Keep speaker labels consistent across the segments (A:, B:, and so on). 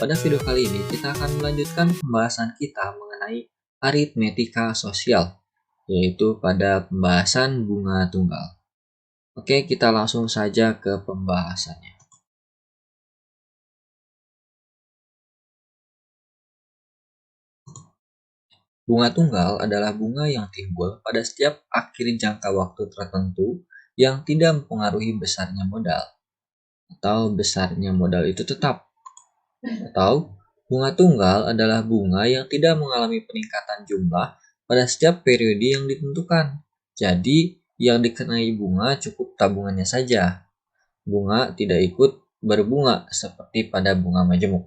A: pada video kali ini kita akan melanjutkan pembahasan kita mengenai aritmetika sosial, yaitu pada pembahasan bunga tunggal. Oke, kita langsung saja ke pembahasannya. Bunga tunggal adalah bunga yang timbul pada setiap akhir jangka waktu tertentu yang tidak mempengaruhi besarnya modal, atau besarnya modal itu tetap. Atau bunga tunggal adalah bunga yang tidak mengalami peningkatan jumlah pada setiap periode yang ditentukan. Jadi, yang dikenai bunga cukup tabungannya saja. Bunga tidak ikut berbunga seperti pada bunga majemuk.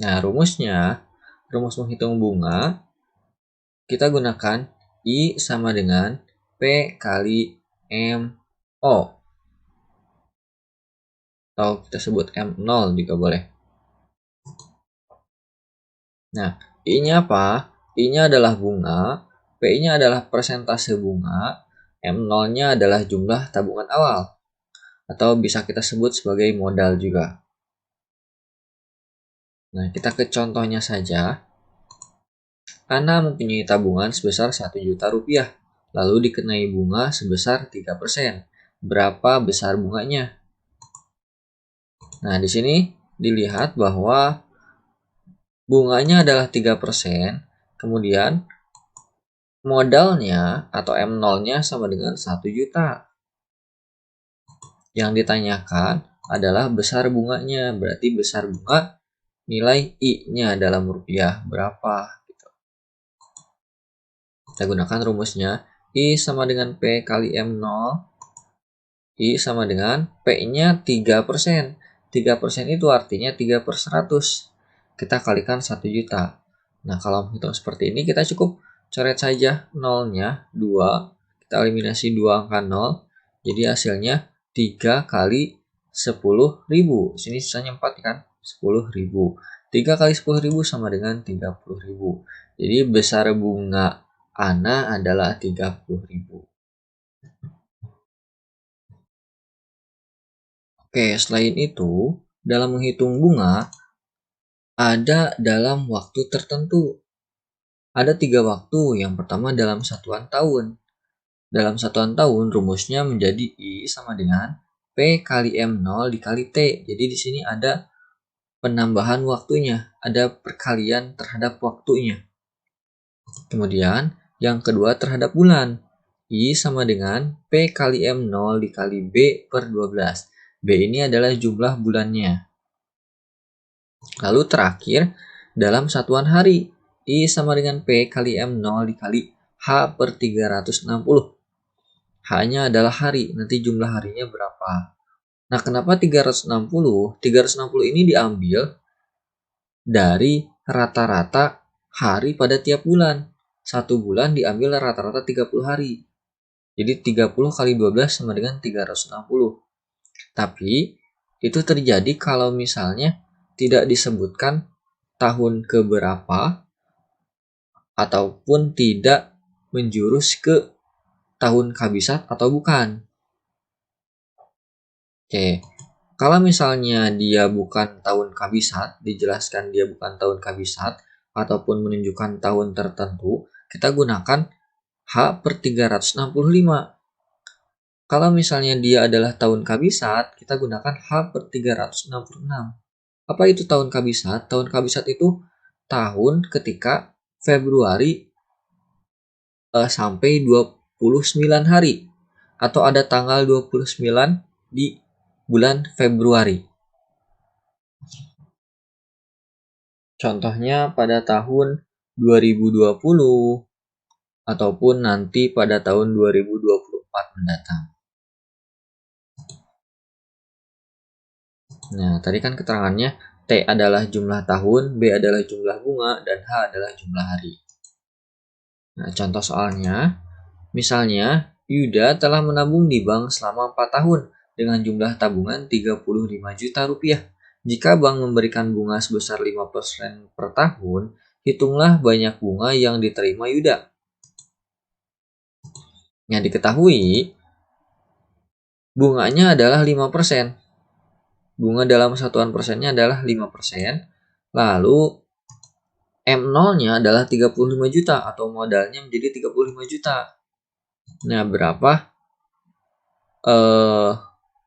A: Nah, rumus menghitung bunga, kita gunakan I sama dengan P kali MO. Atau kita sebut M0 juga boleh. Nah, I-nya apa? I-nya adalah bunga, P-nya adalah persentase bunga, M0-nya adalah jumlah tabungan awal, atau bisa kita sebut sebagai modal juga. Nah, kita ke contohnya saja. Ana mempunyai tabungan sebesar 1 juta rupiah, lalu dikenai bunga sebesar 3%. Berapa besar bunganya? Nah, di sini dilihat bahwa bunganya adalah 3%, kemudian modalnya atau M0-nya sama dengan 1 juta. Yang ditanyakan adalah besar bunganya, berarti besar bunga nilai I-nya dalam rupiah berapa. Gitu. Kita gunakan rumusnya, I sama dengan P kali M0, I sama dengan P-nya 3%. 3% itu artinya 3/100. Kita kalikan 1 juta. Nah, kalau menghitung seperti ini, kita cukup coret saja nolnya 2. Kita eliminasi 2 angka 0. Jadi hasilnya 3 kali 10.000. Sini sisanya 4 kan? 10.000. 3 kali 10.000 sama dengan 30.000. Jadi besar bunga Ana adalah 30.000. Oke, selain itu, dalam menghitung bunga, ada dalam waktu tertentu. Ada 3 waktu. Yang pertama dalam satuan tahun. Dalam satuan tahun, rumusnya menjadi I sama dengan P kali M0 dikali T. Jadi di sini ada penambahan waktunya, ada perkalian terhadap waktunya. Kemudian, yang kedua terhadap bulan. I sama dengan P kali M0 dikali B per 12. B ini adalah jumlah bulannya. Lalu terakhir, dalam satuan hari. I sama dengan P kali M0 dikali H per 360. H-nya adalah hari, nanti jumlah harinya berapa. Nah, kenapa 360? 360 ini diambil dari rata-rata hari pada tiap bulan. Satu bulan diambil rata-rata 30 hari. Jadi 30 kali 12 sama dengan 360. Tapi itu terjadi kalau misalnya tidak disebutkan tahun keberapa ataupun tidak menjurus ke tahun kabisat atau bukan. Oke, kalau misalnya dia bukan tahun kabisat, dijelaskan dia bukan tahun kabisat ataupun menunjukkan tahun tertentu, kita gunakan H per 365. Kalau misalnya dia adalah tahun kabisat, kita gunakan H per 366. Apa itu tahun kabisat? Tahun kabisat itu tahun ketika Februari sampai 29 hari. Atau ada tanggal 29 di bulan Februari. Contohnya pada tahun 2020 ataupun nanti pada tahun 2024 mendatang. Nah, tadi kan keterangannya T adalah jumlah tahun, B adalah jumlah bunga, dan H adalah jumlah hari. Nah, contoh soalnya, misalnya Yuda telah menabung di bank selama 4 tahun dengan jumlah tabungan 35 juta rupiah. Jika bank memberikan bunga sebesar 5% per tahun, hitunglah banyak bunga yang diterima Yuda. Yang diketahui, bunganya adalah 5%. bunga dalam satuan persennya adalah 5%. Lalu M0-nya adalah 35 juta atau modalnya menjadi 35 juta. Nah, berapa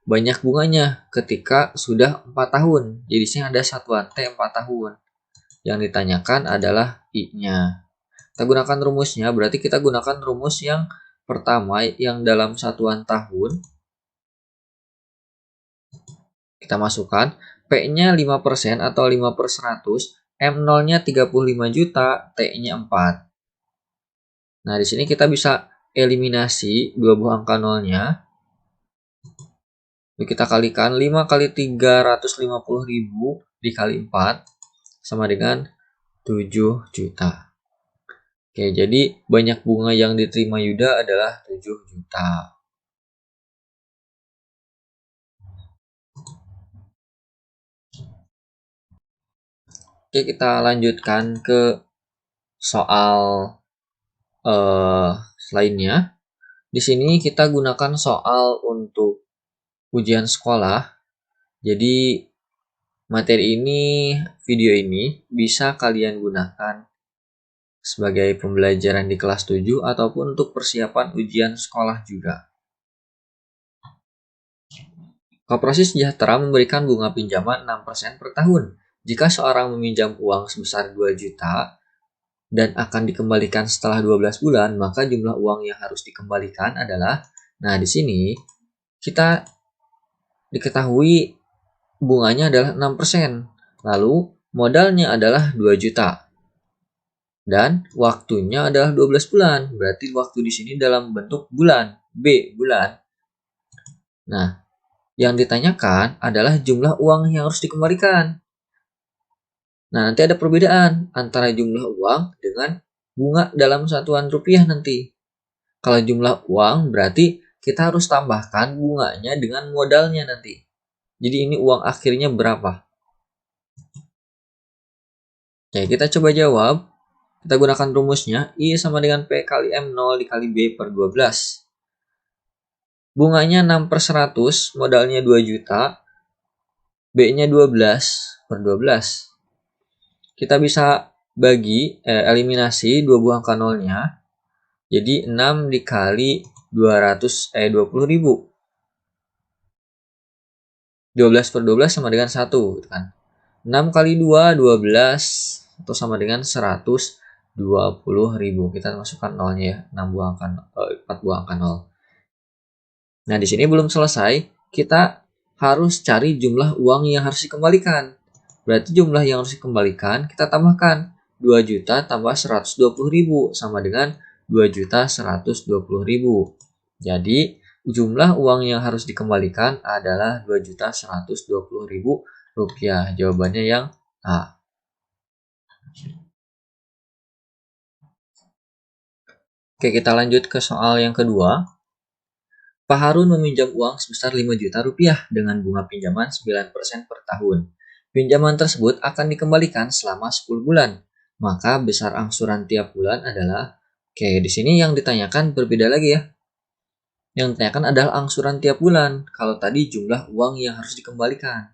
A: banyak bunganya ketika sudah 4 tahun? Jadi sini ada satuan T 4 tahun. Yang ditanyakan adalah I-nya. Kita gunakan rumusnya, berarti kita gunakan rumus yang pertama yang dalam satuan tahun. Kita masukkan P-nya 5% atau 5/100, M0-nya 35 juta, T-nya 4. Nah, di sini kita bisa eliminasi dua buah angka nolnya. Kita kalikan 5 kali 350.000 dikali 4 sama dengan 7 juta. Oke, jadi banyak bunga yang diterima Yuda adalah 7 juta. Oke, kita lanjutkan ke soal lainnya. Di sini kita gunakan soal untuk ujian sekolah. Jadi materi ini, video ini bisa kalian gunakan sebagai pembelajaran di kelas 7 ataupun untuk persiapan ujian sekolah juga. Koperasi Sejahtera memberikan bunga pinjaman 6% per tahun. Jika seorang meminjam uang sebesar 2 juta dan akan dikembalikan setelah 12 bulan, maka jumlah uang yang harus dikembalikan adalah, nah di sini kita diketahui bunganya adalah 6%. Lalu modalnya adalah 2 juta. Dan waktunya adalah 12 bulan. Berarti waktu di sini dalam bentuk bulan. B, bulan. Nah, yang ditanyakan adalah jumlah uang yang harus dikembalikan. Nah, nanti ada perbedaan antara jumlah uang dengan bunga dalam satuan rupiah nanti. Kalau jumlah uang berarti kita harus tambahkan bunganya dengan modalnya nanti. Jadi ini uang akhirnya berapa? Oke, kita coba jawab. Kita gunakan rumusnya. I sama dengan P kali M0 dikali B per 12. Bunganya 6/100, modalnya 2 juta. B-nya 12 per 12. Kita bisa bagi, eliminasi dua buah angka nolnya. Jadi 6 dikali 20.000. 12 per 12 sama dengan 1. Gitu kan. 6 kali 2, 12. Atau sama dengan 120.000. Kita masukkan nolnya ya. 4 buah angka nol. Nah, di sini belum selesai. Kita harus cari jumlah uang yang harus dikembalikan. Berarti jumlah yang harus dikembalikan kita tambahkan 2 juta tambah 120.000 sama dengan 2.120.000. Jadi jumlah uang yang harus dikembalikan adalah 2.120.000 rupiah. Jawabannya yang A. Oke, kita lanjut ke soal yang kedua. Pak Harun meminjam uang sebesar 5 juta rupiah dengan bunga pinjaman 9% per tahun. Pinjaman tersebut akan dikembalikan selama 10 bulan. Maka besar angsuran tiap bulan adalah, oke, di sini yang ditanyakan berbeda lagi ya. Yang ditanyakan adalah angsuran tiap bulan. Kalau tadi jumlah uang yang harus dikembalikan.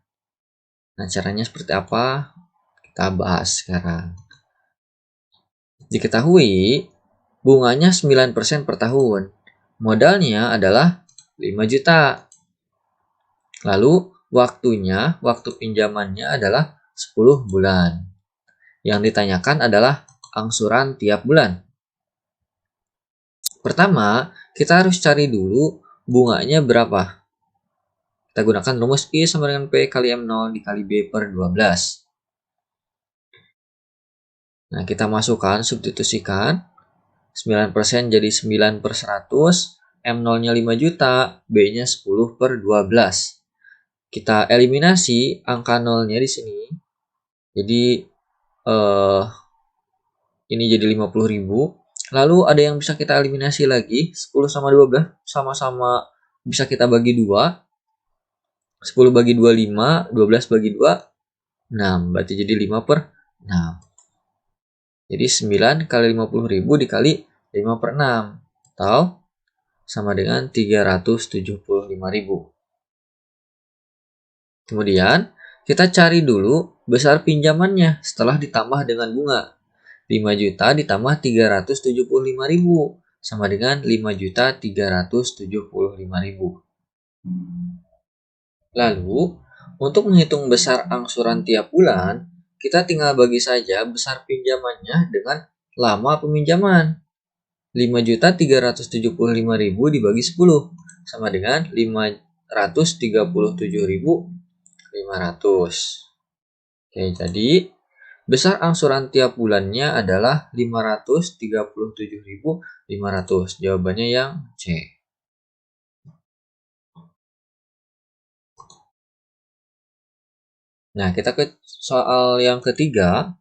A: Nah, caranya seperti apa? Kita bahas sekarang. Diketahui bunganya 9% per tahun. Modalnya adalah 5 juta. Lalu waktu pinjamannya adalah 10 bulan. Yang ditanyakan adalah angsuran tiap bulan. Pertama, kita harus cari dulu bunganya berapa. Kita gunakan rumus I sama dengan P kali M0 dikali B per 12. Nah, kita masukkan, substitusikan. 9% jadi 9/100. M0-nya 5 juta, B-nya 10 per 12. Kita eliminasi angka nolnya di sini. Jadi ini jadi 50.000. Lalu ada yang bisa kita eliminasi lagi. 10 sama 12 sama-sama bisa kita bagi 2. 10 bagi 2, 5. 12 bagi 2, 6. Berarti jadi 5 per 6. Jadi 9 kali 50.000 dikali 5 per 6. Atau sama dengan 375.000. Kemudian, kita cari dulu besar pinjamannya setelah ditambah dengan bunga. 5 juta ditambah 375.000 sama dengan 5.375.000. Lalu, untuk menghitung besar angsuran tiap bulan, kita tinggal bagi saja besar pinjamannya dengan lama peminjaman. 5.375.000 dibagi 10 sama dengan 537.500. Oke, jadi besar angsuran tiap bulannya adalah 537.500. Jawabannya yang C. Nah, kita ke soal yang ketiga.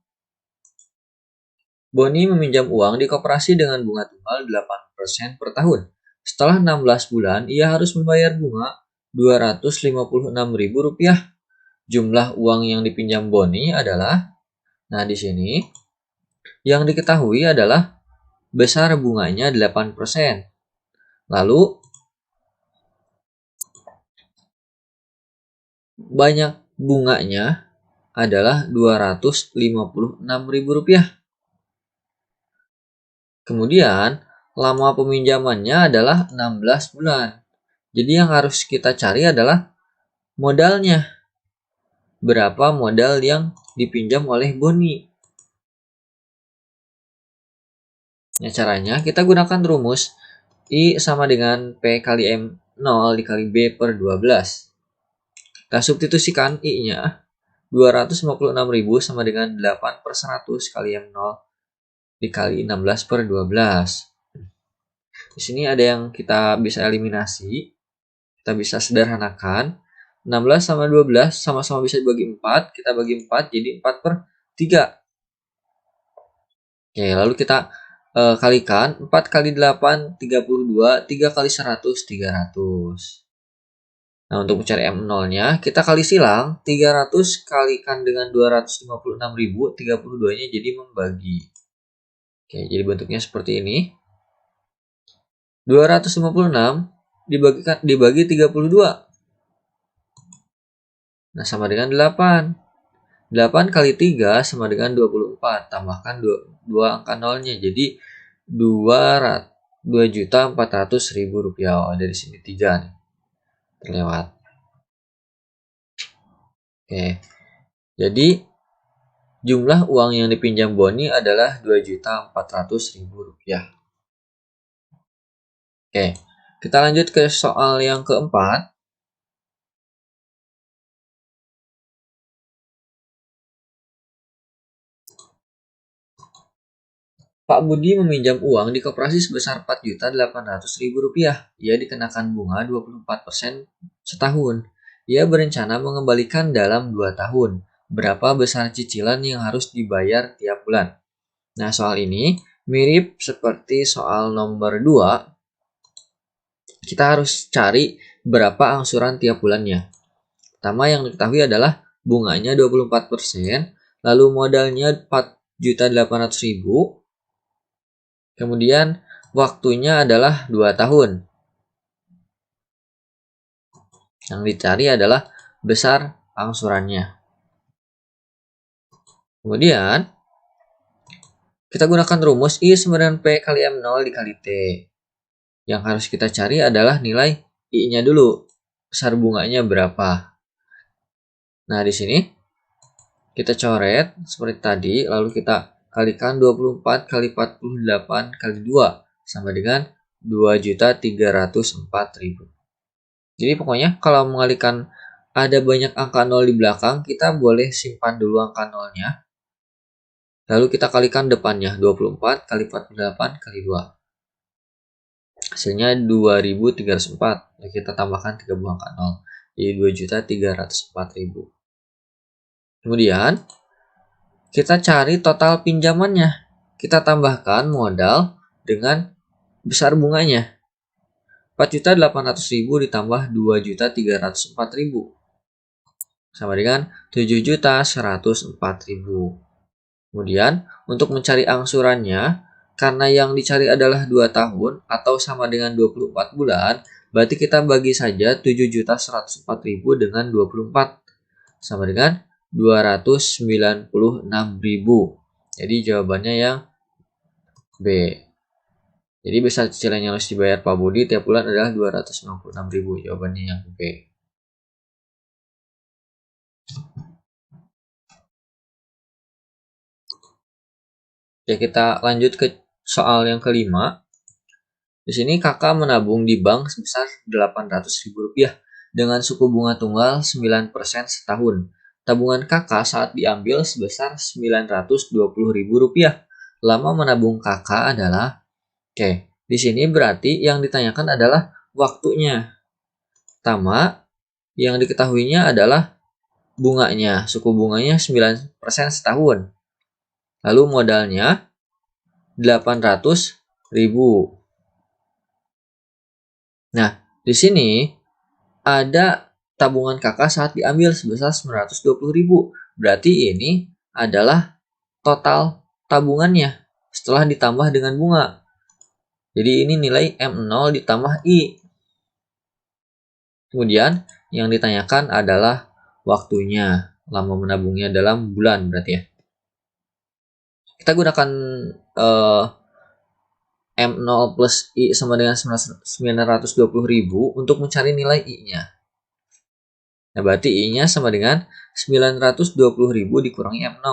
A: Boni meminjam uang di koperasi dengan bunga tunggal 8% per tahun. Setelah 16 bulan, ia harus membayar bunga Rp256.000. Jumlah uang yang dipinjam Boni adalah, nah di sini, yang diketahui adalah besar bunganya 8%. Lalu, banyak bunganya adalah Rp256.000. Kemudian, lama peminjamannya adalah 16 bulan. Jadi yang harus kita cari adalah modalnya. Berapa modal yang dipinjam oleh Boni. Nah, caranya kita gunakan rumus I sama dengan P kali M0 dikali B per 12. Kita substitusikan I-nya. 256.000 sama dengan 8 per 100 kali M0 dikali 16 per 12. Di sini ada yang kita bisa eliminasi. Kita bisa sederhanakan. 16 sama 12 sama-sama bisa dibagi 4. Kita bagi 4 jadi 4 per 3. Oke, lalu kita kalikan. 4 kali 8, 32. 3 kali 100, 300. Nah, untuk mencari M0-nya, kita kali silang. 300 kalikan dengan 256.000, 32-nya jadi membagi. Oke, jadi bentuknya seperti ini. 256 dibagi 32. Nah, sama dengan 8. 8 kali 3 sama dengan 24. Tambahkan 2 angka nolnya. Jadi 2.400.000 rupiah. Oh, dari sini 3 nih. Terlewat. Oke. Jadi jumlah uang yang dipinjam Boni adalah 2.400.000 rupiah. Oke. Kita lanjut ke soal yang keempat. Pak Budi meminjam uang di koperasi sebesar Rp4.800.000. Ia dikenakan bunga 24% setahun. Ia berencana mengembalikan dalam 2 tahun. Berapa besar cicilan yang harus dibayar tiap bulan? Nah, soal ini mirip seperti soal nomor 2. Kita harus cari berapa angsuran tiap bulannya. Pertama yang diketahui adalah bunganya 24%, lalu modalnya 4.800.000. Kemudian waktunya adalah 2 tahun. Yang dicari adalah besar angsurannya. Kemudian kita gunakan rumus I sama dengan P kali M0 dikali T. Yang harus kita cari adalah nilai I-nya dulu. Besar bunganya berapa? Nah, di sini kita coret seperti tadi, lalu kita kalikan 24 kali 48 kali 2 sama dengan 2.304.000. Jadi pokoknya kalau mengalihkan ada banyak angka 0 di belakang, kita boleh simpan dulu angka 0-nya. Lalu kita kalikan depannya, 24 kali 48 kali 2. Hasilnya 2.304. Lalu kita tambahkan 3 buah angka 0. Jadi 2.304.000. Kemudian kita cari total pinjamannya. Kita tambahkan modal dengan besar bunganya. 4.800.000 ditambah 2.304.000 sama dengan 7.104.000. Kemudian untuk mencari angsurannya, karena yang dicari adalah 2 tahun atau sama dengan 24 bulan, berarti kita bagi saja 7.104.000 dengan 24. sama dengan 296.000. Jadi jawabannya yang B. Jadi besar cicilan yang harus dibayar Pak Budi tiap bulan adalah 296.000. Jawabannya yang B. Oke, kita lanjut ke soal yang kelima. Di sini kakak menabung di bank sebesar Rp800.000 dengan suku bunga tunggal 9% setahun. Tabungan kakak saat diambil sebesar Rp920.000. Lama menabung kakak adalah, oke, di sini berarti yang ditanyakan adalah waktunya. Pertama, yang diketahuinya adalah bunganya, suku bunganya 9% setahun. Lalu modalnya 800.000. Nah, di sini ada tabungan kakak saat diambil sebesar 920.000. Berarti ini adalah total tabungannya setelah ditambah dengan bunga. Jadi ini nilai M0 ditambah I. Kemudian yang ditanyakan adalah waktunya. Lama menabungnya dalam bulan berarti ya. Kita gunakan M0 plus I sama dengan 920.000 untuk mencari nilai I-nya. Nah, berarti I-nya sama dengan 920.000 dikurangi M0.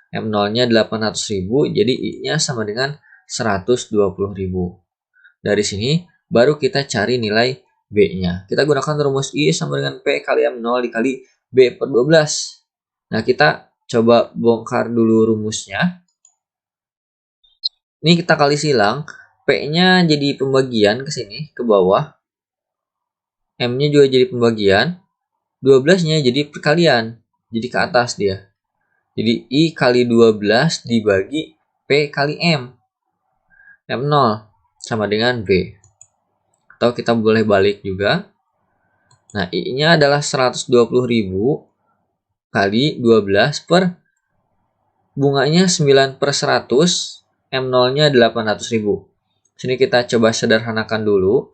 A: M0-nya 800.000, jadi I-nya sama dengan 120.000. Dari sini, baru kita cari nilai B-nya. Kita gunakan rumus I sama dengan P kali M0 dikali B per 12. Nah, kita coba bongkar dulu rumusnya. Ini kita kali silang, P-nya jadi pembagian ke sini, ke bawah. M-nya juga jadi pembagian. 12-nya jadi perkalian, jadi ke atas dia. Jadi I kali 12 dibagi P kali M. M0 sama dengan B. Atau kita boleh balik juga. Nah, I-nya adalah 120.000 kali 12 per bunganya 9 per 100, M0-nya 800.000. Sini kita coba sederhanakan dulu.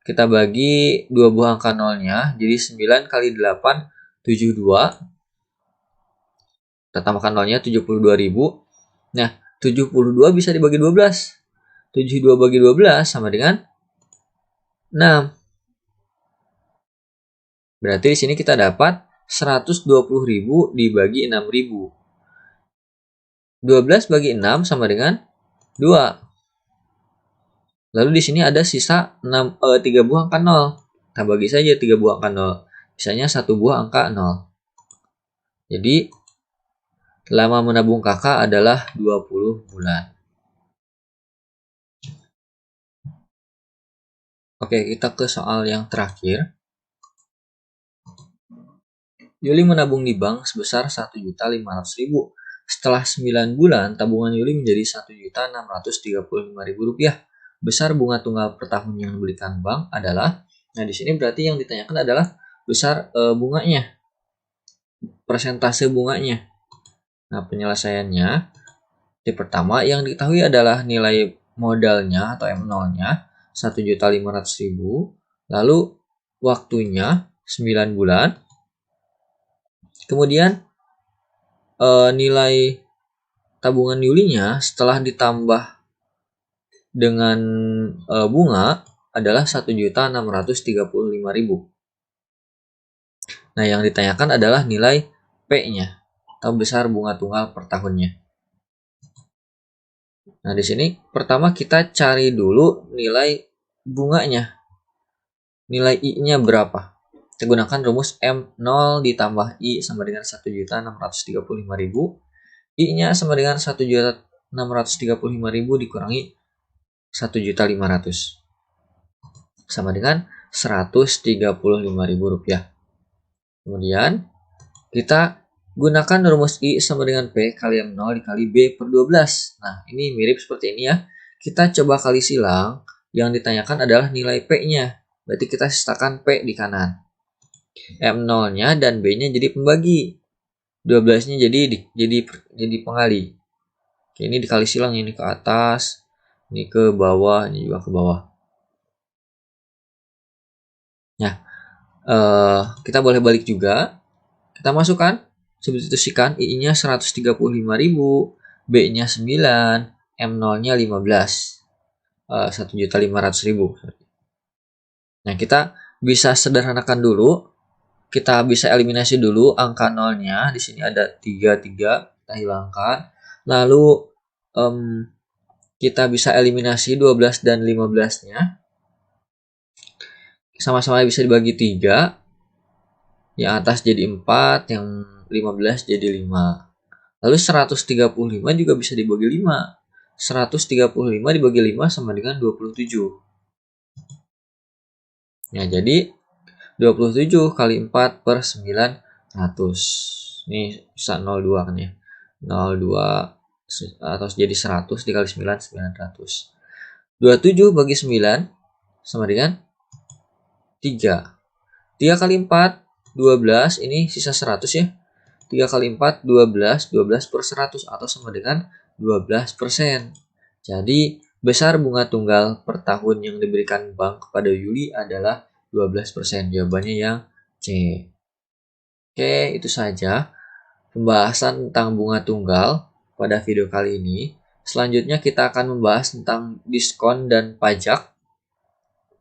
A: Kita bagi dua buah angka nolnya, jadi 9 kali 8, 72. Kita tambahkan nolnya, 72.000. Nah, 72 bisa dibagi 12. 72 bagi 12 sama dengan 6. Berarti di sini kita dapat 120.000 dibagi 6.000. 12 bagi 6 sama dengan 2. Lalu di sini ada sisa 3 buah angka 0. Kita bagi saja 3 buah angka 0. Sisanya 1 buah angka 0. Jadi, lama menabung kakak adalah 20 bulan. Oke, kita ke soal yang terakhir. Yuli menabung di bank sebesar 1.500.000. Setelah 9 bulan, tabungan Yuli menjadi Rp1.635.000. Besar bunga tunggal per tahun yang diberikan bank adalah, nah di sini berarti yang ditanyakan adalah besar bunganya, persentase bunganya. Nah, penyelesaiannya, yang pertama yang diketahui adalah nilai modalnya atau M0-nya 1.500.000, lalu waktunya 9 bulan, kemudian nilai tabungan Yulinya setelah ditambah dengan bunga adalah 1.635.000. Nah, yang ditanyakan adalah nilai P-nya atau besar bunga tunggal per tahunnya. Nah, di sini pertama kita cari dulu nilai bunganya. Nilai I-nya berapa? Kita gunakan rumus M0 ditambah I sama dengan 1.635.000. I-nya sama dengan 1.635.000 dikurangi 1.500.000 sama dengan Rp135.000. Kemudian kita gunakan rumus I sama dengan P kali M0 dikali B per 12. Nah, ini mirip seperti ini ya. Kita coba kali silang. Yang ditanyakan adalah nilai P-nya. Berarti kita sisakan P di kanan. M0-nya dan B-nya jadi pembagi. 12-nya jadi pengali. Oke, ini dikali silang, ini ke atas. Ini ke bawah, ini juga ke bawah. Nah, kita boleh balik juga. Kita Kita masukkan, substitusikan, I-nya 135.000, B-nya 9, M0-nya 15. 1.500.000. Nah, kita bisa sederhanakan dulu. Kita bisa eliminasi dulu angka nolnya. Di sini ada 33, kita hilangkan. Lalu kita bisa eliminasi 12 dan 15-nya. Sama-sama bisa dibagi 3. Yang atas jadi 4, yang 15 jadi 5. Lalu 135 juga bisa dibagi 5. 135 dibagi 5 sama dengan 27. Ya, jadi 27 kali 4 per 900. Ini bisa 02 kan ya. 02 atau jadi 100 dikali 9, 900. 27 bagi 9 sama dengan 3. 3 kali 4, 12. Ini sisa 100 ya. 3 kali 4, 12. 12 per 100 atau sama dengan 12%. Jadi, besar bunga tunggal per tahun yang diberikan bank kepada Yuli adalah 12%. Jawabannya yang C. Oke, itu saja pembahasan tentang bunga tunggal pada video kali ini. Selanjutnya kita akan membahas tentang diskon dan pajak.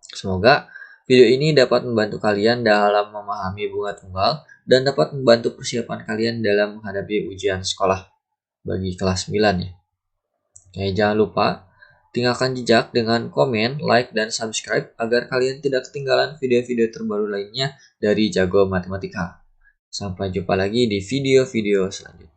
A: Semoga video ini dapat membantu kalian dalam memahami bunga tunggal dan dapat membantu persiapan kalian dalam menghadapi ujian sekolah bagi kelas 9 ya. Oke, jangan lupa tinggalkan jejak dengan komen, like, dan subscribe agar kalian tidak ketinggalan video-video terbaru lainnya dari Jago Matematika. Sampai jumpa lagi di video-video selanjutnya.